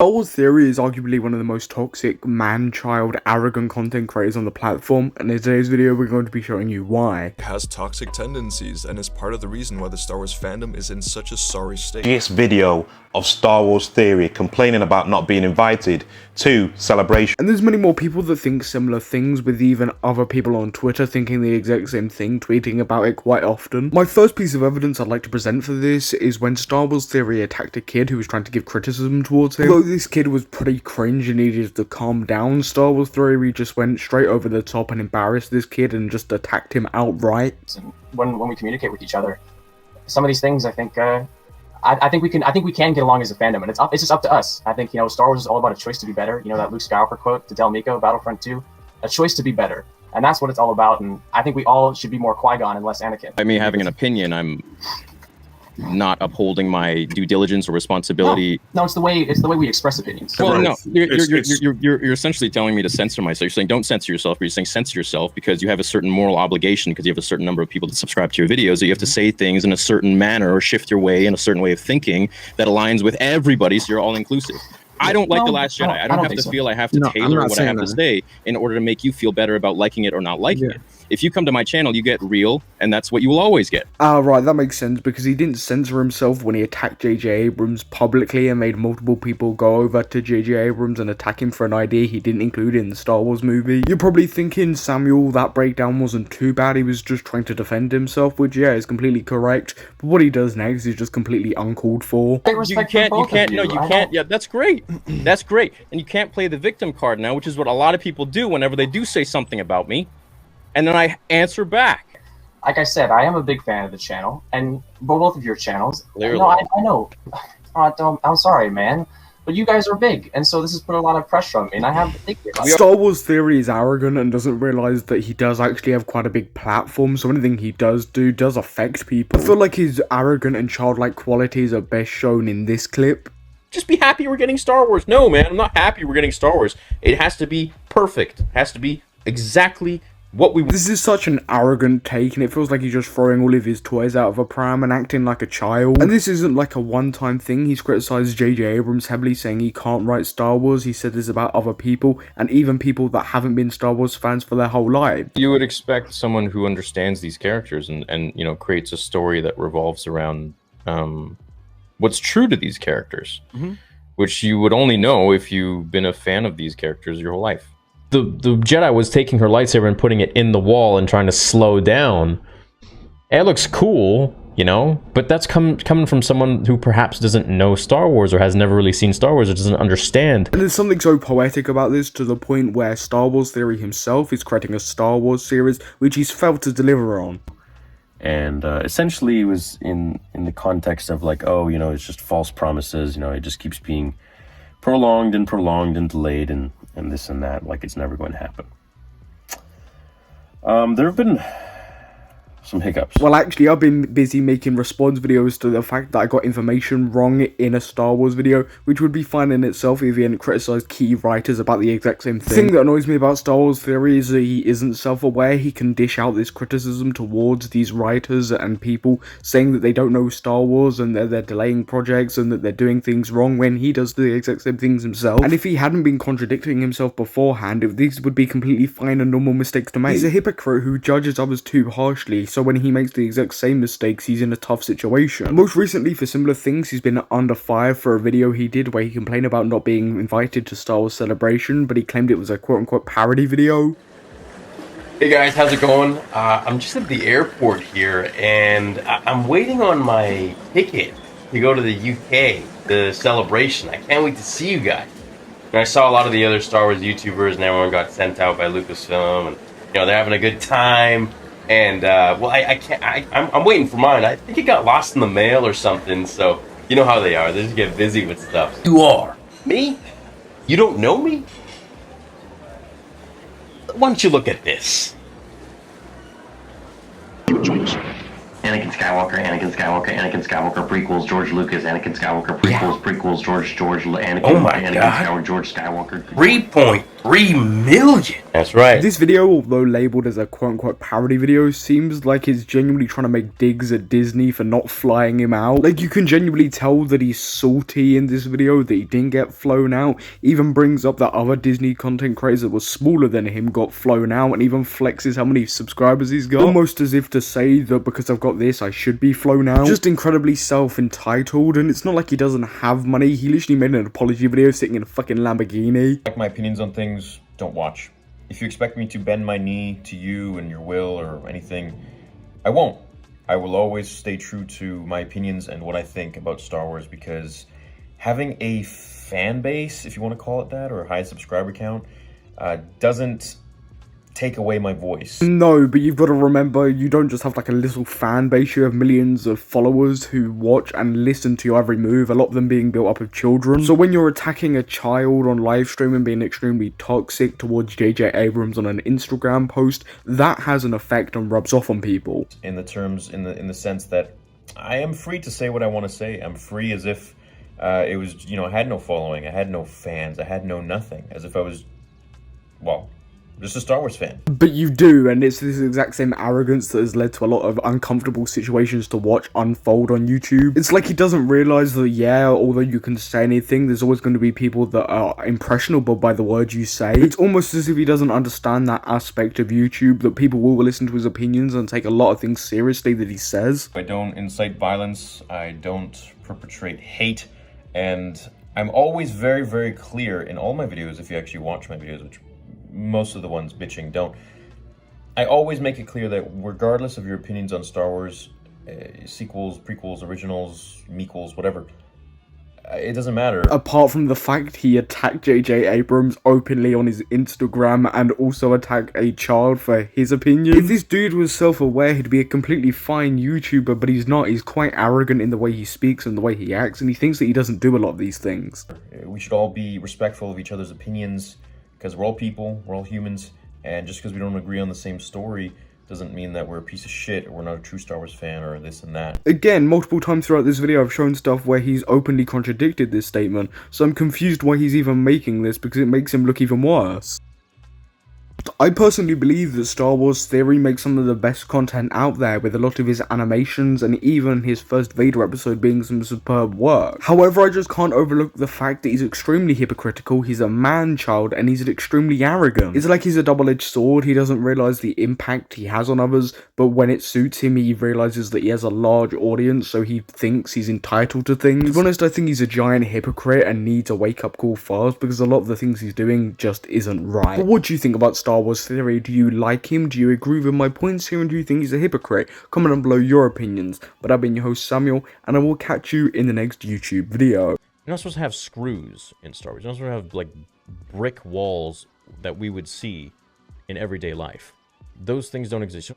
Star Wars Theory is arguably one of the most toxic, man-child, arrogant content creators on the platform, and in today's video we're going to be showing you why. It has toxic tendencies and is part of the reason why the Star Wars fandom is in such a sorry state. This video of Star Wars Theory complaining about not being invited to Celebration. And there's many more people that think similar things, with even other people on Twitter thinking the exact same thing, tweeting about it quite often. My first piece of evidence I'd like to present for this is when Star Wars Theory attacked a kid who was trying to give criticism towards him. Although this kid was pretty cringe and needed to calm down, Star Wars Theory just went straight over the top and embarrassed this kid and just attacked him outright. When we communicate with each other, some of these things I think we can get along as a fandom, and it's just up to us. I think, Star Wars is all about a choice to be better. That Luke Skywalker quote to Del Meeko, Battlefront 2, a choice to be better, and that's what it's all about. And I think we all should be more Qui-Gon and less Anakin. By me having an opinion, I'm not upholding my due diligence or responsibility. No, it's the way we express opinions. Well, no, you're essentially telling me to censor myself. You're saying don't censor yourself, but you're saying censor yourself because you have a certain moral obligation, because you have a certain number of people that subscribe to your videos, that you have to say things in a certain manner or shift your way in a certain way of thinking that aligns with everybody, so you're all inclusive. I don't like The Last Jedi. I don't have to feel I have to tailor what I have to say in order to make you feel better about liking it or not liking it. If you come to my channel, you get real, and that's what you will always get. Right, that makes sense, because he didn't censor himself when he attacked J.J. Abrams publicly and made multiple people go over to J.J. Abrams and attack him for an idea he didn't include in the Star Wars movie. You're probably thinking, Samuel, that breakdown wasn't too bad, he was just trying to defend himself, which, yeah, is completely correct, but what he does next is just completely uncalled for. You can't, yeah, that's great. That's great. And you can't play the victim card now, which is what a lot of people do whenever they do say something about me. And then I answer back. Like I said, I am a big fan of the channel, and both of your channels. Clearly. I know. I'm sorry, man, but you guys are big, and so this has put a lot of pressure on me, and I have to think about it. Star Wars Theory is arrogant and doesn't realize that he does actually have quite a big platform, so anything he does do does affect people. I feel like his arrogant and childlike qualities are best shown in this clip. Just be happy we're getting Star Wars. No, man, I'm not happy we're getting Star Wars. It has to be perfect. It has to be exactly what we want. This is such an arrogant take, and it feels like he's just throwing all of his toys out of a pram and acting like a child. And this isn't like a one-time thing. He's criticized J.J. Abrams heavily, saying he can't write Star Wars. He said this about other people, and even people that haven't been Star Wars fans for their whole life. You would expect someone who understands these characters and creates a story that revolves around what's true to these characters, which you would only know if you've been a fan of these characters your whole life. The Jedi was taking her lightsaber and putting it in the wall and trying to slow down. It looks cool, but that's coming from someone who perhaps doesn't know Star Wars or has never really seen Star Wars or doesn't understand. And there's something so poetic about this, to the point where Star Wars Theory himself is creating a Star Wars series, which he's failed to deliver on. And essentially it was in the context of like, it's just false promises, it just keeps being prolonged and delayed and this and that, like it's never going to happen. There have been some hiccups. Well, actually, I've been busy making response videos to the fact that I got information wrong in a Star Wars video, which would be fine in itself if he hadn't criticized key writers about the exact same thing. The thing that annoys me about Star Wars Theory is that he isn't self-aware. He can dish out this criticism towards these writers and people, saying that they don't know Star Wars and they're delaying projects and that they're doing things wrong, when he does the exact same things himself. And if he hadn't been contradicting himself beforehand, these would be completely fine and normal mistakes to make. He's a hypocrite who judges others too harshly, so when he makes the exact same mistakes, he's in a tough situation. Most recently, for similar things, he's been under fire for a video he did where he complained about not being invited to Star Wars Celebration, but he claimed it was a quote-unquote parody video. Hey guys, how's it going? I'm just at the airport here, and I'm waiting on my ticket to go to the UK, the Celebration. I can't wait to see you guys. And I saw a lot of the other Star Wars YouTubers, and everyone got sent out by Lucasfilm, and they're having a good time. And well, I'm waiting for mine. I think it got lost in the mail or something. So you know how they are. They just get busy with stuff. You are me? You don't know me? Why don't you look at this? Anakin Skywalker, Anakin Skywalker, Anakin Skywalker prequels, George Lucas, Anakin Skywalker prequels, George Anakin, oh my Anakin God. Skywalker, George Skywalker. 3.2 3 million. That's right. This video, although labeled as a quote-unquote parody video, seems like it's genuinely trying to make digs at Disney for not flying him out. Like, you can genuinely tell that he's salty in this video that he didn't get flown out. Even brings up that other Disney content creators that was smaller than him got flown out, and even flexes how many subscribers he's got. Almost as if to say that because I've got this, I should be flown out. Just incredibly self-entitled, and it's not like he doesn't have money. He literally made an apology video sitting in a fucking Lamborghini. Like my opinions on things, don't watch. If you expect me to bend my knee to you and your will or anything, I won't. I will always stay true to my opinions and what I think about Star Wars, because having a fan base, if you want to call it that, or a high subscriber count, doesn't take away my voice. No, but you've got to remember, you don't just have like a little fan base, you have millions of followers who watch and listen to your every move, a lot of them being built up of children. So when you're attacking a child on livestream and being extremely toxic towards J.J. Abrams on an Instagram post, that has an effect and rubs off on people. In the sense that I am free to say what I want to say. I'm free as if it was, you know, I had no following, I had no fans, I had no nothing, as if I was, well, just a Star Wars fan. But you do, and it's this exact same arrogance that has led to a lot of uncomfortable situations to watch unfold on YouTube. It's like he doesn't realize that, yeah, although you can say anything, there's always going to be people that are impressionable by the words you say. It's almost as if he doesn't understand that aspect of YouTube, that people will listen to his opinions and take a lot of things seriously that he says. I don't incite violence, I don't perpetrate hate, and I'm always very, very clear in all my videos, if you actually watch my videos, which most of the ones bitching don't. I always make it clear that regardless of your opinions on Star Wars, sequels, prequels, originals, mequels, whatever, it doesn't matter. Apart from the fact he attacked J.J. Abrams openly on his Instagram and also attacked a child for his opinion. If this dude was self-aware, he'd be a completely fine YouTuber, but he's not. He's quite arrogant in the way he speaks and the way he acts, and he thinks that he doesn't do a lot of these things. We should all be respectful of each other's opinions, because we're all people, we're all humans, and just because we don't agree on the same story doesn't mean that we're a piece of shit or we're not a true Star Wars fan or this and that. Again, multiple times throughout this video I've shown stuff where he's openly contradicted this statement, so I'm confused why he's even making this, because it makes him look even worse. I personally believe that Star Wars Theory makes some of the best content out there, with a lot of his animations and even his first Vader episode being some superb work. However, I just can't overlook the fact that he's extremely hypocritical, he's a man-child, and he's extremely arrogant. It's like he's a double-edged sword. He doesn't realise the impact he has on others, but when it suits him, he realises that he has a large audience, so he thinks he's entitled to things. To be honest, I think he's a giant hypocrite and needs a wake-up call fast, because a lot of the things he's doing just isn't right. But what do you think about Star Wars Theory? Do you like him? Do you agree with my points here? And do you think he's a hypocrite? Comment down below your opinions. But I've been your host Samuel, and I will catch you in the next YouTube video. You're not supposed to have screws in Star Wars. You're not supposed to have like brick walls that we would see in everyday life. Those things don't exist.